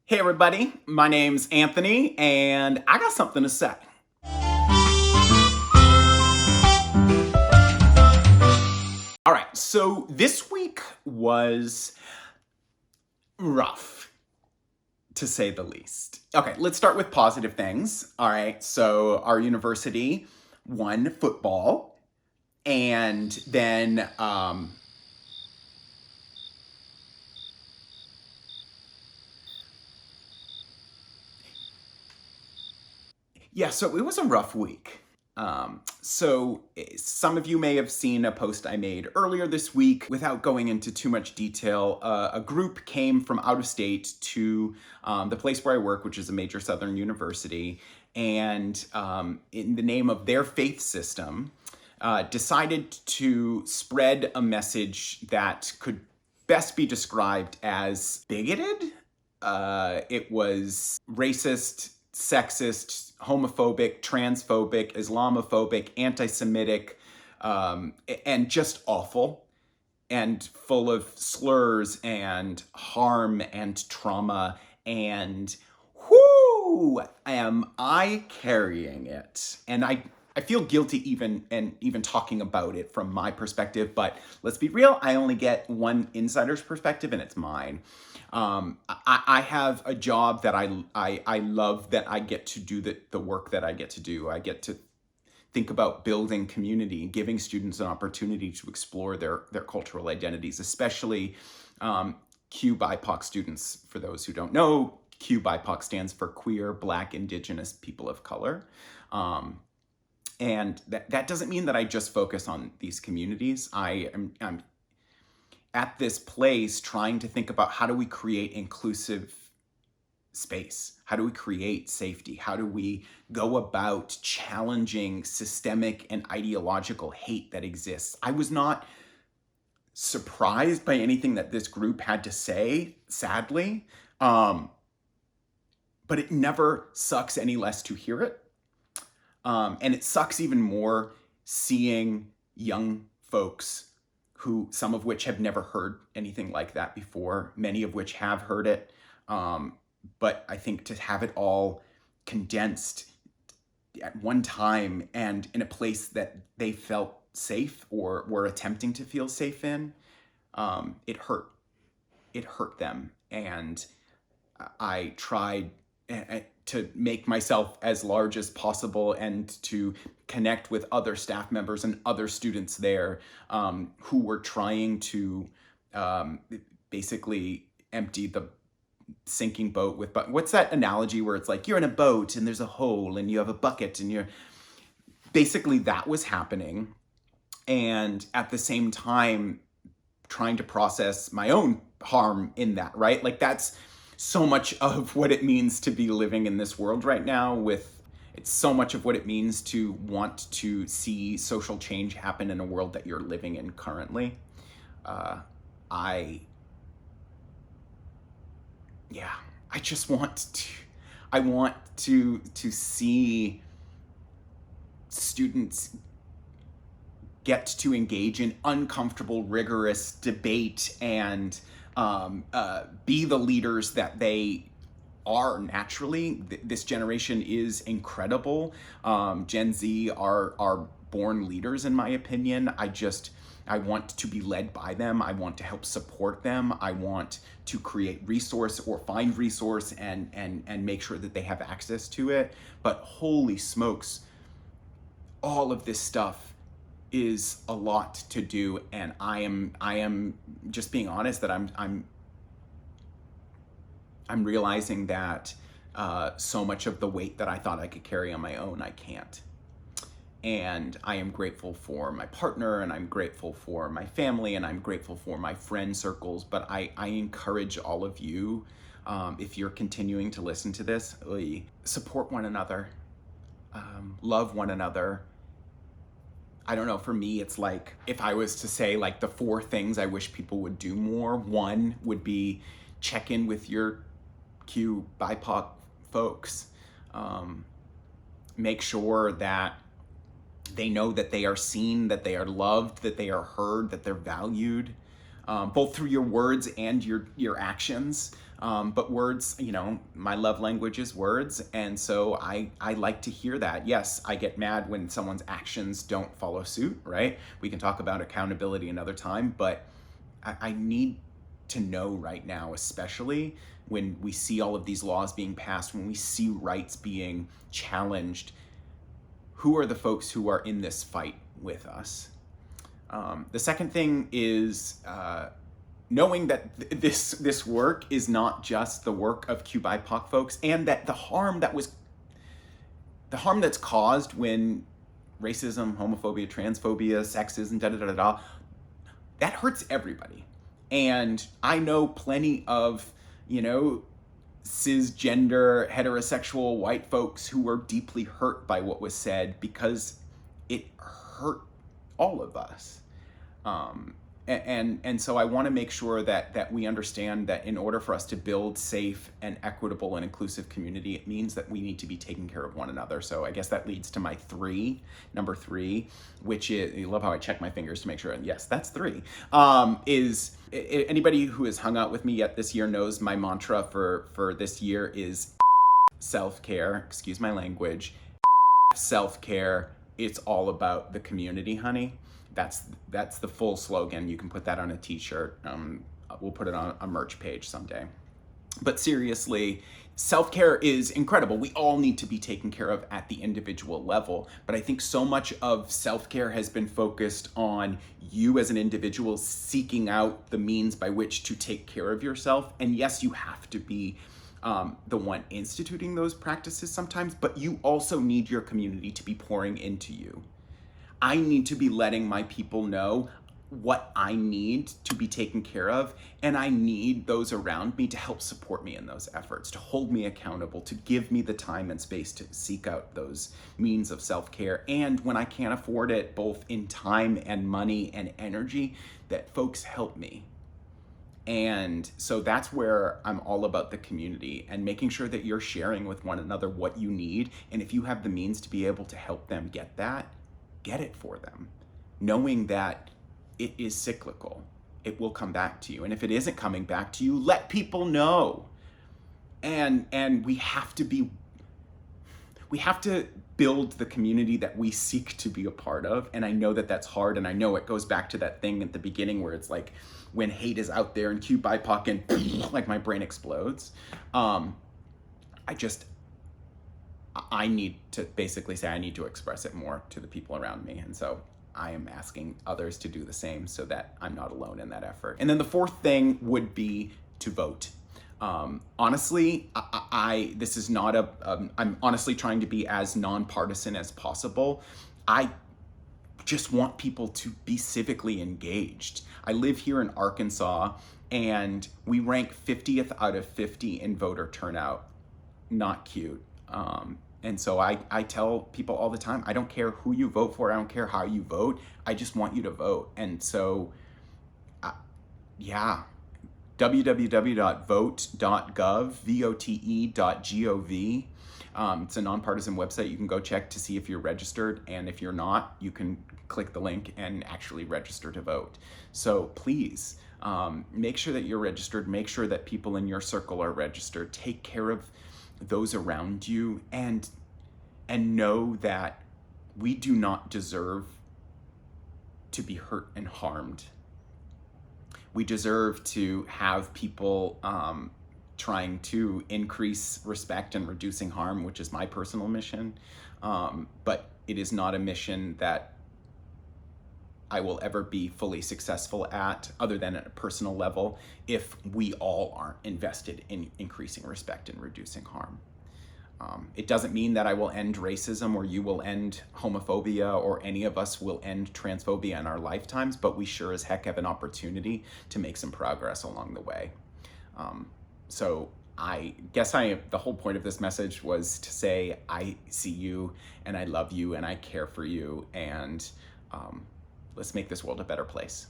Hey everybody, my name's Anthony and I got something to say. All right, so this week was rough, to say the least. Okay, let's start with positive things. All right, so our university won football, and then yeah, so it was a rough week. Some of you may have seen a post I made earlier this week. Without going into too much detail, a group came from out of state to the place where I work, which is a major Southern university, and in the name of their faith system, decided to spread a message that could best be described as bigoted. It was racist, sexist, homophobic, transphobic, Islamophobic, anti-Semitic, and just awful and full of slurs and harm and trauma. And whoo, am I carrying it? And I feel guilty even talking about it from my perspective, but let's be real, I only get one insider's perspective and it's mine. I have a job that I love, that I get to do the work that I get to do. I get to think about building community, giving students an opportunity to explore their cultural identities, especially Q BIPOC students. For those who don't know, Q BIPOC stands for Queer, Black, Indigenous, People of Color. And that doesn't mean that I just focus on these communities. I'm at this place trying to think about, how do we create inclusive space? How do we create safety? How do we go about challenging systemic and ideological hate that exists? I was not surprised by anything that this group had to say, sadly, but it never sucks any less to hear it. And it sucks even more seeing young folks who, some of which have never heard anything like that before, many of which have heard it. But I think to have it all condensed at one time and in a place that they felt safe or were attempting to feel safe in, it hurt. It hurt them. And I tried to make myself as large as possible and to connect with other staff members and other students there who were trying to basically empty the sinking boat with, but what's that analogy where it's like you're in a boat and there's a hole and you have a bucket and you're basically, that was happening. And at the same time trying to process my own harm in that, right? Like that's so much of what it means to be living in this world right now. It's so much of what it means to want to see social change happen in a world that you're living in currently. I just want to see students get to engage in uncomfortable, rigorous debate and be the leaders that they are naturally. This generation is incredible. Gen Z are born leaders, in my opinion. I want to be led by them. I want to help support them. I want to create resource or find resource and make sure that they have access to it. But holy smokes, all of this stuff is a lot to do, and I am just being honest that I'm realizing that so much of the weight that I thought I could carry on my own, I can't. And I am grateful for my partner, and I'm grateful for my family, and I'm grateful for my friend circles. But I encourage all of you, if you're continuing to listen to this, support one another, love one another. I don't know, for me, it's like, if I was to say like the 4 things I wish people would do more, one would be check in with your Q BIPOC folks. Make sure that they know that they are seen, that they are loved, that they are heard, that they're valued, both through your words and your actions. But words, my love language is words. And so I like to hear that. Yes, I get mad when someone's actions don't follow suit, right? We can talk about accountability another time, but I need to know right now, especially when we see all of these laws being passed, when we see rights being challenged, who are the folks who are in this fight with us? The second thing is knowing that this work is not just the work of QBIPOC folks, and that the harm that's caused when racism, homophobia, transphobia, sexism, that hurts everybody. And I know plenty of, cisgender, heterosexual white folks who were deeply hurt by what was said because it hurt all of us. And so I want to make sure that we understand that in order for us to build safe and equitable and inclusive community, it means that we need to be taking care of one another. So I guess that leads to my number three, which is, you love how I check my fingers to make sure, and yes, that's three, is anybody who has hung out with me yet this year knows my mantra for this year is self-care, excuse my language, self-care, it's all about the community, honey. That's the full slogan. You can put that on a t-shirt. We'll put it on a merch page someday. But seriously, self-care is incredible. We all need to be taken care of at the individual level. But I think so much of self-care has been focused on you as an individual seeking out the means by which to take care of yourself. And yes, you have to be the one instituting those practices sometimes, but you also need your community to be pouring into you. I need to be letting my people know what I need to be taken care of, and I need those around me to help support me in those efforts, to hold me accountable, to give me the time and space to seek out those means of self-care. And when I can't afford it, both in time and money and energy, that folks help me. And so that's where I'm all about the community and making sure that you're sharing with one another what you need. And if you have the means to be able to help them get that, get it for them, knowing that it is cyclical. It will come back to you. And if it isn't coming back to you, let people know. And we have to build the community that we seek to be a part of. And I know that that's hard. And I know it goes back to that thing at the beginning where it's like when hate is out there and QBIPOC and like my brain explodes. I need to basically say I need to express it more to the people around me. And so I am asking others to do the same so that I'm not alone in that effort. And then the fourth thing would be to vote. Honestly, this is not I'm honestly trying to be as nonpartisan as possible. I just want people to be civically engaged. I live here in Arkansas and we rank 50th out of 50 in voter turnout. Not cute. And so I tell people all the time, I don't care who you vote for. I don't care how you vote. I just want you to vote. And so, www.vote.gov, vote.gov. It's a nonpartisan website. You can go check to see if you're registered. And if you're not, you can click the link and actually register to vote. So please, make sure that you're registered. Make sure that people in your circle are registered. Take care of those around you and know that we do not deserve to be hurt and harmed. We deserve to have people trying to increase respect and reducing harm, which is my personal mission. But it is not a mission that I will ever be fully successful at, other than at a personal level, if we all aren't invested in increasing respect and reducing harm. It doesn't mean that I will end racism or you will end homophobia or any of us will end transphobia in our lifetimes, but we sure as heck have an opportunity to make some progress along the way. So I guess the whole point of this message was to say, I see you and I love you and I care for you, and let's make this world a better place.